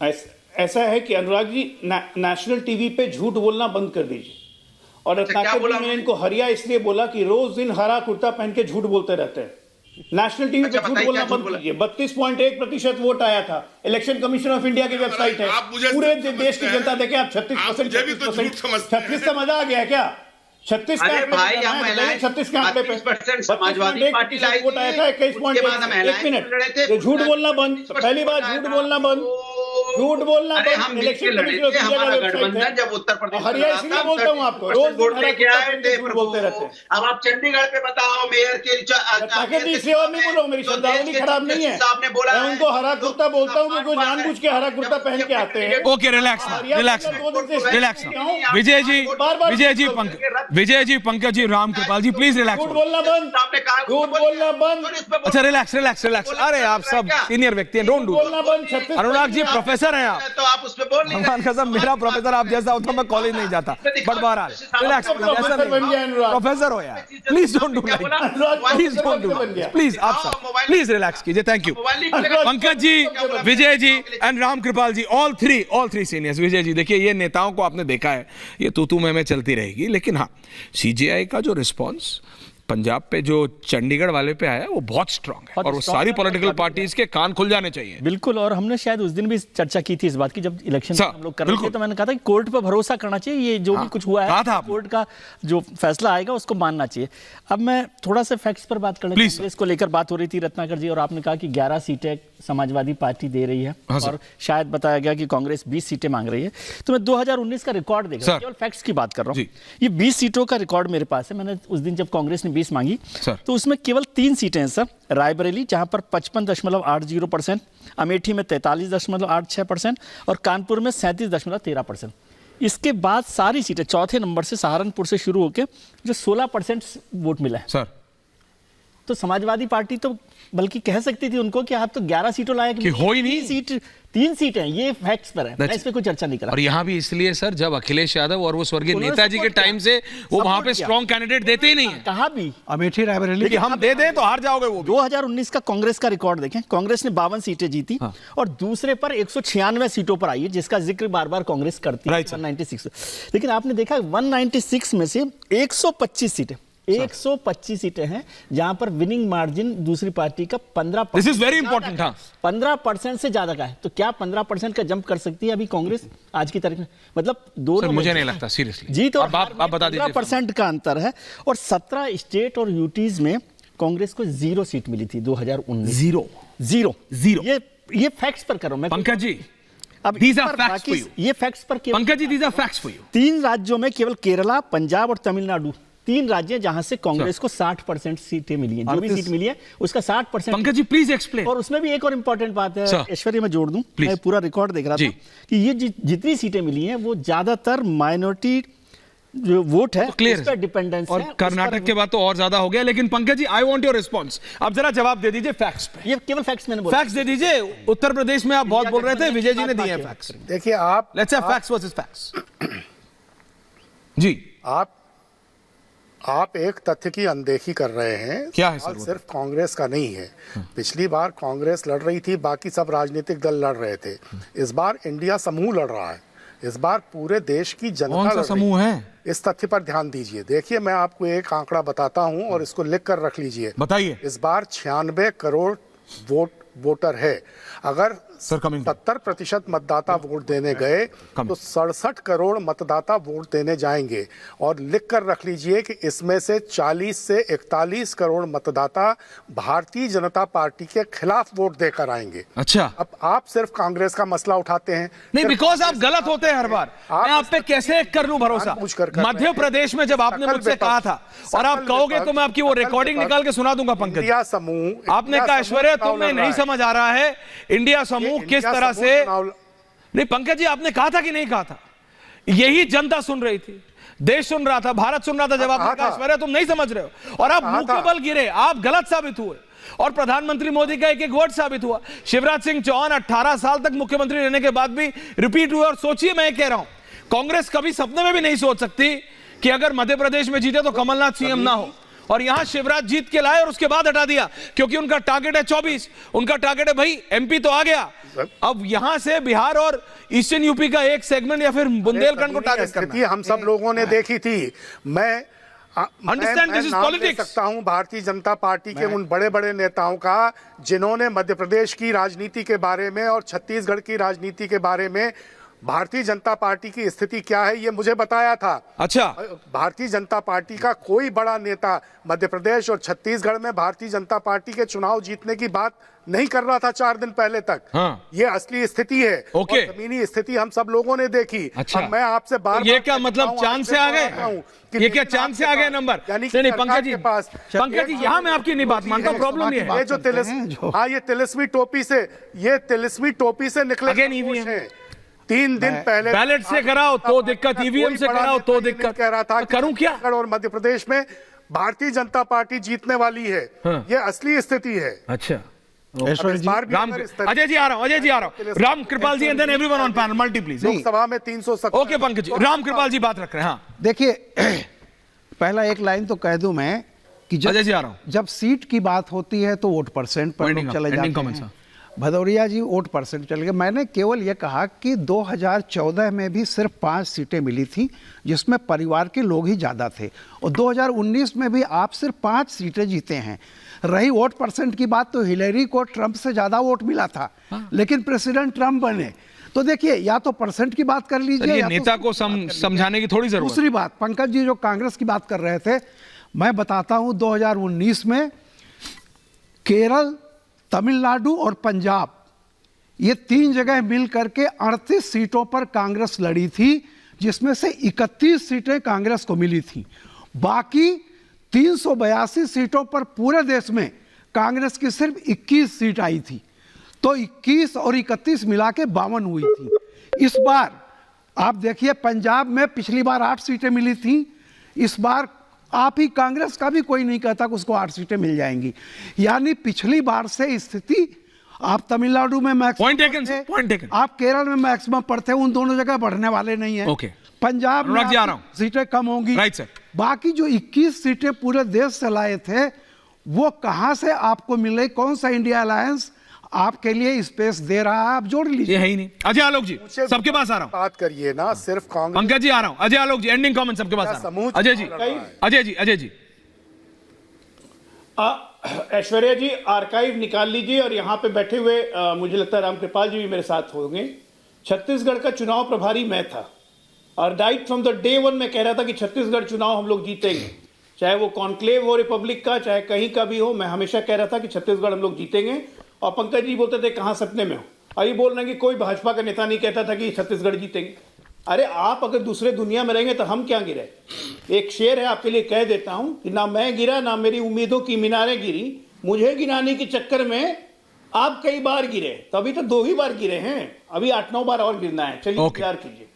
ऐसा है कि अनुराग जी नेशनल टीवी पे झूठ बोलना बंद कर दीजिए। और रत्नाकर जी मैंने इनको हरिया इसलिए बोला कि रोज दिन हरा कुर्ता पहन के झूठ बोलते रहते हैं। नेशनल टीवी पे झूठ बोलना बंद कीजिए। 32.1% वोट आया था, इलेक्शन कमीशन ऑफ इंडिया की वेबसाइट है, पूरे देश की जनता देखे आप 36% 36 का मजा आ गया क्या? 36 का भाई हम 36 के आंकड़े पे समाजवादी पार्टी लाई वोट आया था 21.1 मिनट। झूठ बोलना बंद, पहली बार झूठ बोलना बंद, झूठ बोलना बंद। इलेक्शन कमीशन हमारा गठबंधन जब उत्तर प्रदेश हरिया इसलिए बोलता हूँ आपको, रोज वोट लेके आए थे, बोलते रहते हैं। अब आप चंडीगढ़ पे बताओ मेयर के तीसरी बार नहीं बोलो, मेरी शब्दावली खराब नहीं है। मैं उनको हरा कुर्ता बोलता हूँ क्योंकि जानबूझ के हरा कुर्ता पहन के आते हैं। Okay, relax relax relax. Vijay ji, Pankaj ji, Ram Kripal ji, please relax. झूठ बोलना बंद, झूठ बोलना बंद। अच्छा, रिलैक्स रिलैक्स रिलैक्स। अरे आप सब सीनियर व्यक्ति हैं, don't do. Anurag ji professor हैं आप, तो आप उस पे बोल नहीं भगवान कसम मेरा प्रोफेसर आप जैसा होता मैं कॉलेज नहीं जाता। बट बहरहाल रिलैक्स, प्रोफेसर हो यार, please don't do like, please don't do, please आप सब प्लीज रिलैक्स कीजिए। Thank you Pankaj ji, Vijay ji and Ram Kripal ji, all three seniors. Vijay ji देखिए, ये नेताओं को आपने देखा है, ये तू में चलती रहेगी, लेकिन हाँ सीजेआई का जो रिस्पॉन्स पंजाब पे जो चंडीगढ़ वाले पे आया वो बहुत स्ट्रांग है और वो सारी पॉलिटिकल पार्टीज के कान खुल जाने चाहिए। बिल्कुल, और हमने शायद उस दिन भी चर्चा की थी इस बात की जब इलेक्शन हम लोग कर रहे थे, तो मैंने कहा था कि कोर्ट पर भरोसा करना चाहिए, ये जो भी कुछ हुआ है कोर्ट का जो फैसला आएगा उसको मानना चाहिए। अब मैं थोड़ा सा फैक्ट्स पर बात कर लेता हूं। कांग्रेस को लेकर बात हो रही थी रत्नाकर जी, और आपने कहा कि 11 सीटें समाजवादी पार्टी दे रही है और शायद बताया गया कि कांग्रेस 20 सीटें मांग रही है। तो मैं 2019 का रिकॉर्ड देख रहा हूं, केवल फैक्ट्स की बात कर रहा हूं। ये 20 सीटों का रिकॉर्ड मेरे पास है। मैंने उस दिन जब कांग्रेस ने 20 मांगी तो उसमें केवल 3 सीटें हैं सर। रायबरेली जहां पर 55.80%, अमेठी में 43.86% और कानपुर में 37.13%। इसके बाद सारी सीटें चौथे नंबर से सहारनपुर से शुरू होकर जो 16% वोट मिला है सर। तो समाजवादी पार्टी तो बल्कि कह सकती थी उनको कि आप तो 11 सीटों लायक कि हो ही नहीं, 3 सीटें, ये फैक्ट्स पर है, मैं इस पे कोई चर्चा नहीं कर रहा। और यहाँ भी इसलिए सर जब अखिलेश यादव और वो स्वर्गीय नेताजी के टाइम से वो वहां पे स्ट्रॉन्ग कैंडिडेट देते ही नहीं है। कहा भी अमेठी रायबरेली हम दे दें तो हार जाओगे। वो 2019 का कांग्रेस का रिकॉर्ड देखें, कांग्रेस ने 52 सीटें जीती और दूसरे पर 196 सीटों पर आई है, जिसका जिक्र बार बार कांग्रेस करती है 196। लेकिन आपने देखा 196 में से 125 सीटें हैं जहां पर विनिंग मार्जिन दूसरी पार्टी का 15%। This is very important. 15% से ज्यादा का है। तो क्या 15% का जंप कर सकती है अभी कांग्रेस आज की तारीख में? मतलब दोनों, मुझे नहीं लगता सीरियसली जी। तो आप बता दीजिए। 15% का अंतर है और 17 स्टेट और यूटीज में कांग्रेस को 0 सीट मिली थी 2019। जीरो। ये फैक्ट्स पर कर रहा हूं मैं पंकज जी। अब ये फैक्ट्स पर Pankaj ji, these are facts for you। 3 राज्यों में केवल केरला, पंजाब और तमिलनाडु, 3 राज्य जहां से कांग्रेस को 60% सीटें मिली हैं। जो भी सीट मिली है उसका 60%। Pankaj ji please explain. और उसमें भी एक और इंपॉर्टेंट बात है ऐश्वर्य, मैं जोड़ दूं, मैं पूरा रिकॉर्ड देख रहा था कि ये जितनी सीटें मिली हैं वो ज्यादातर माइनॉरिटी जो वोट है उस पर डिपेंडेंस है। और कर्नाटक के बाद तो और ज्यादा हो गया। लेकिन Pankaj ji I want your response. आप जरा जवाब दे दीजिए फैक्ट्स पे। ये केवल फैक्ट्स मैंने बोला। फैक्ट्स दे दीजिए। उत्तर प्रदेश में आप बहुत बोल रहे थे, विजय जी ने दिए फैक्ट्स। देखिए आप, let's have facts versus facts. जी आप एक तथ्य की अनदेखी कर रहे हैं। क्या है सर? सिर्फ कांग्रेस का नहीं है। पिछली बार कांग्रेस लड़ रही थी, बाकी सब राजनीतिक दल लड़ रहे थे। इस बार इंडिया समूह लड़ रहा है। इस बार पूरे देश की जनता कौन सा समूह है? इस तथ्य पर ध्यान दीजिए। देखिए मैं आपको एक आंकड़ा बताता हूं और इसको लिख कर रख लीजिए। बताइए। इस बार 96 करोड़ वोटर है। अगर 70% मतदाता वोट देने गए तो 67 करोड़ मतदाता वोट देने जाएंगे। और लिख कर रख लीजिए कि इसमें से 40 से 41 करोड़ मतदाता भारतीय जनता पार्टी के खिलाफ वोट देकर आएंगे। अच्छा, अब आप सिर्फ कांग्रेस का मसला उठाते हैं। नहीं, बिकॉज आप गलत होते हैं हर बार। मैं आप पे कैसे कर लूं भरोसा? मध्य प्रदेश में जब आपने मुझसे कहा था और आप कहोगे तो मैं आपकी वो रिकॉर्डिंग निकाल के सुना दूंगा। पंकज, इंडिया समूह, आपने कहा ऐश्वर्या तुम्हें नहीं समझ आ रहा है इंडिया समूह किस तरह से। नहीं पंकज जी, आपने कहा था कि नहीं कहा था? यही जनता सुन रही थी, देश सुन रहा था, भारत सुन रहा था जब आपने कहा ऐश्वर्या तुम नहीं समझ रहे हो। और आप मुंह के बल गिरे, आप गलत साबित हुए और प्रधानमंत्री मोदी का एक वर्ड साबित हुआ। शिवराज सिंह चौहान 18 साल तक मुख्यमंत्री रहने के बाद भी रिपीट हुए। और सोचिए, मैं कह रहा हूं कांग्रेस कभी सपने में भी नहीं सोच सकती कि अगर मध्य प्रदेश में जीते तो कमलनाथ सीएम ना हो और यहां शिवराज जीत के लाए और उसके बाद हटा दिया क्योंकि उनका टारगेट है 24, उनका टारगेट है भाई एमपी तो आ गया, अब यहां से बिहार और ईस्टर्न यूपी का एक सेगमेंट या फिर बुंदेलखंड को टारगेट करना है। हम सब लोगों ने देखी थी। मैं अंडरस्टैंड दिस इज नाम ले पॉलिटिक्स। सकता हूं भारतीय जनता पार्टी के उन बड़े बड़े नेताओं का जिन्होंने मध्य प्रदेश की राजनीति के बारे में और छत्तीसगढ़ की राजनीति के बारे में भारतीय जनता पार्टी की स्थिति क्या है ये मुझे बताया था। अच्छा, भारतीय जनता पार्टी का कोई बड़ा नेता मध्य प्रदेश और छत्तीसगढ़ में भारतीय जनता पार्टी के चुनाव जीतने की बात नहीं कर रहा था 4 दिन पहले तक। हाँ। ये असली स्थिति है। ओके। और जमीनी स्थिति हम सब लोगों ने देखी। अच्छा। अब मैं आपसे बार ये क्या मतलब चांद से आ गए? ये क्या चांद से आ गए नंबर? नहीं पंकज जी, पंकज जी यहाँ मैं आपकी नहीं बात मानता, प्रॉब्लम ये है ये जो तिलिस्मी टोपी से निकले हैं 3 दिन पहले बैलेट से कराओ तो दिक्कत, ईवीएम से कराओ तो दिक्कत, कह रहा था करूं क्या? और मध्य प्रदेश में भारतीय जनता पार्टी जीतने वाली है। हाँ। ये असली स्थिति है। अच्छा, राम अजय जी आ रहा हूं, Ram Kripal ji and then everyone on panel multi please. Lok Sabha में 370। ओके पंकज जी, राम कृपाल जी बात रख रहे हैं। हाँ देखिए पहला एक लाइन तो कह दूं मैं कि अजय जी आ रहा हूं, जब सीट की बात होती है तो वोट परसेंट पर लोग चले जाते हैं। भदौरिया जी वोट परसेंट चले गए। मैंने केवल ये कहा कि 2014 में भी सिर्फ 5 सीटें मिली थी जिसमें परिवार के लोग ही ज़्यादा थे, और 2019 में भी आप सिर्फ 5 सीटें जीते हैं। रही वोट परसेंट की बात तो हिलेरी को ट्रंप से ज़्यादा वोट मिला था, लेकिन प्रेसिडेंट ट्रंप बने। तो देखिए या तो परसेंट की बात कर लीजिए या नेता को समझाने की थोड़ी जरूरत। दूसरी बात, पंकज जी जो कांग्रेस की बात कर रहे थे, मैं बताता हूं 2019 में केरल, तमिलनाडु और पंजाब ये 3 जगह मिल करके 38 सीटों पर कांग्रेस लड़ी थी, जिसमें से 31 सीटें कांग्रेस को मिली थी। बाकी 382 सीटों पर पूरे देश में कांग्रेस की सिर्फ 21 सीट आई थी। तो 21 और 31 मिला के 52 हुई थी। इस बार आप देखिए पंजाब में पिछली बार 8 सीटें मिली थी, इस बार आप ही कांग्रेस का भी कोई नहीं कहता कि उसको 8 सीटें मिल जाएंगी। यानी पिछली बार से स्थिति, आप तमिलनाडु में मैक्सिमम, आप केरल में मैक्सिमम पढ़ते, उन दोनों जगह बढ़ने वाले नहीं है। पंजाब में सीटें कम होंगी। बाकी जो 21 सीटें पूरे देश से लाए थे वो कहां से आपको मिले? कौन सा इंडिया अलायंस आपके लिए स्पेस दे रहा है? आप जोड़ लीजिए। ये है ही नहीं। अजय आलोक जी सबके पास आ रहा हूं, बात करिए ना सिर्फ कांग्रेस। पंकज जी आ रहा हूं, अजय आलोक जी एंडिंग कमेंट सबके पास आ रहा हूं। अजय जी ऐश्वर्या जी आर्काइव निकाल लीजिए और यहाँ पे बैठे हुए मुझे लगता है रामकृपाल जी भी मेरे साथ होंगे। छत्तीसगढ़ का चुनाव प्रभारी मैं था और राइट फ्रॉम द डे 1 मैं कह रहा था कि छत्तीसगढ़ चुनाव हम लोग जीतेंगे, चाहे वो कॉन्क्लेव हो रिपब्लिक का, चाहे कहीं का भी हो। मैं हमेशा कह रहा था कि छत्तीसगढ़ हम लोग जीतेंगे। और पंकज जी बोलते थे कहां सपने में हो, और ये बोल रहे हैं कि कोई भाजपा का नेता नहीं कहता था कि छत्तीसगढ़ जीतेंगे। अरे आप अगर दूसरे दुनिया में रहेंगे तो हम क्या गिरे? एक शेर है आपके लिए कह देता हूं कि ना मैं गिरा ना मेरी उम्मीदों की मीनारें गिरी, मुझे गिराने के चक्कर में आप कई बार गिरे। तो अभी तो 2 ही बार गिरे हैं, अभी 8-9 बार और गिरना है। चलिए इंतजार कीजिए।